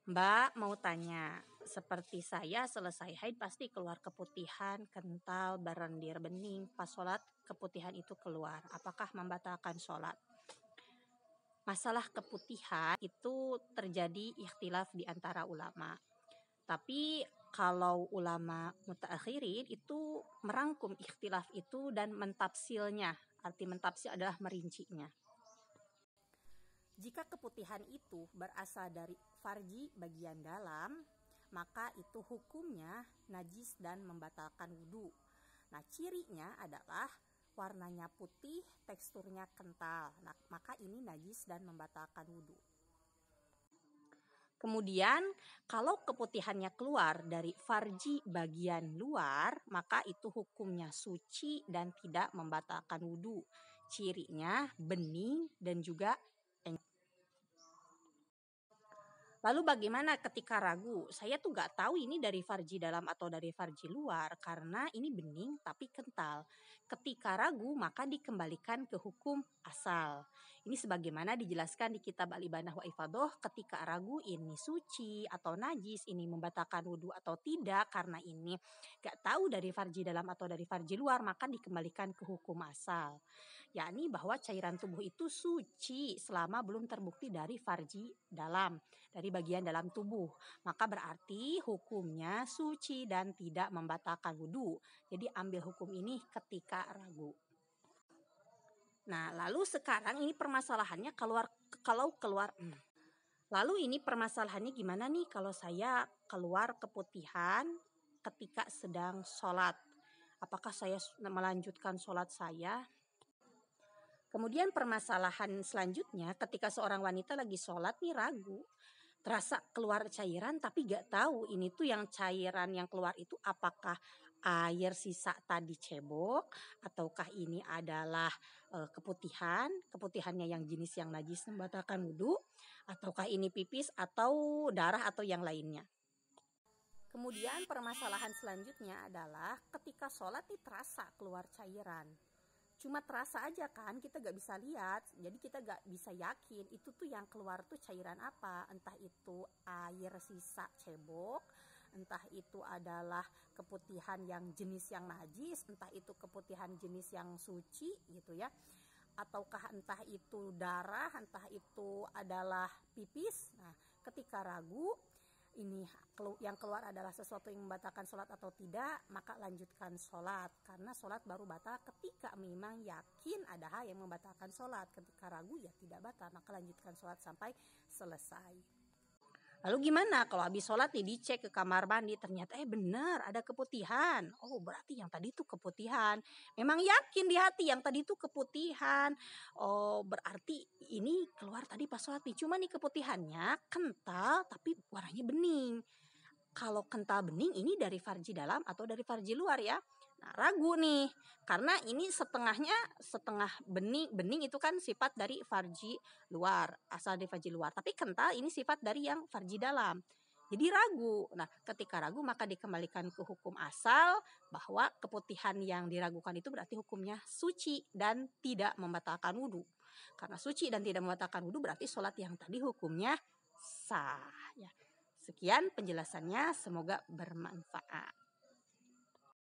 Mbak mau tanya, seperti saya selesai haid pasti keluar keputihan, kental, berlendir bening. Pas sholat keputihan itu keluar. Apakah membatalkan sholat? Masalah keputihan itu terjadi ikhtilaf di antara ulama. Tapi kalau ulama mutaakhirin itu merangkum ikhtilaf itu dan mentafsilnya. Arti mentafsil adalah merincinya. Jika keputihan itu berasal dari farji bagian dalam, maka itu hukumnya najis dan membatalkan wudhu. Nah, cirinya adalah warnanya putih, teksturnya kental. Nah, maka ini najis dan membatalkan wudhu. Kemudian, kalau keputihannya keluar dari farji bagian luar, maka itu hukumnya suci dan tidak membatalkan wudhu. Cirinya bening dan juga Lalu bagaimana ketika ragu? Saya tuh gak tahu ini dari farji dalam atau dari farji luar karena ini bening tapi kental. Ketika ragu maka dikembalikan ke hukum asal. Ini sebagaimana dijelaskan di kitab Al-Ibanah wa Ifadoh, ketika ragu ini suci atau najis, ini membatalkan wudhu atau tidak karena ini gak tahu dari farji dalam atau dari farji luar, maka dikembalikan ke hukum asal. Yakni bahwa cairan tubuh itu suci selama belum terbukti dari farji dalam, dari bagian dalam tubuh. Maka berarti hukumnya suci dan tidak membatalkan wudhu. Jadi ambil hukum ini ketika ragu. Nah, lalu sekarang ini permasalahannya Lalu ini permasalahannya gimana nih kalau saya keluar keputihan ketika sedang sholat? Apakah saya melanjutkan sholat saya? Kemudian permasalahan selanjutnya ketika seorang wanita lagi sholat nih ragu, terasa keluar cairan tapi gak tahu ini tuh yang cairan yang keluar itu apakah air sisa tadi cebok ataukah ini adalah keputihannya yang jenis yang najis membatalkan wudhu, ataukah ini pipis atau darah atau yang lainnya. Kemudian permasalahan selanjutnya adalah ketika sholat nih terasa keluar cairan. Cuma terasa aja kan, kita gak bisa lihat, jadi kita gak bisa yakin itu tuh yang keluar tuh cairan apa. Entah itu air sisa cebok, entah itu adalah keputihan yang jenis yang najis, entah itu keputihan jenis yang suci gitu ya, ataukah entah itu darah, entah itu adalah pipis. Nah, ketika ragu ini yang keluar adalah sesuatu yang membatalkan sholat atau tidak, maka lanjutkan sholat. Karena sholat baru batal ketika memang yakin ada hal yang membatalkan sholat. Ketika ragu ya tidak batal, maka lanjutkan sholat sampai selesai. Lalu gimana kalau habis sholat nih dicek ke kamar mandi, ternyata benar ada keputihan. Oh, berarti yang tadi itu keputihan. Memang yakin di hati yang tadi itu keputihan. Oh, berarti ini keluar tadi pas sholat nih. Cuma nih keputihannya kental tapi warnanya bening. Kalau kental bening ini dari farji dalam atau dari farji luar ya. Nah, ragu nih karena ini setengah bening itu kan sifat dari farji luar, asal dari farji luar. Tapi kental ini sifat dari yang farji dalam. Jadi ragu. Nah, ketika ragu maka dikembalikan ke hukum asal bahwa keputihan yang diragukan itu berarti hukumnya suci dan tidak membatalkan wudhu. Karena suci dan tidak membatalkan wudhu berarti sholat yang tadi hukumnya sah. Ya. Sekian penjelasannya, semoga bermanfaat.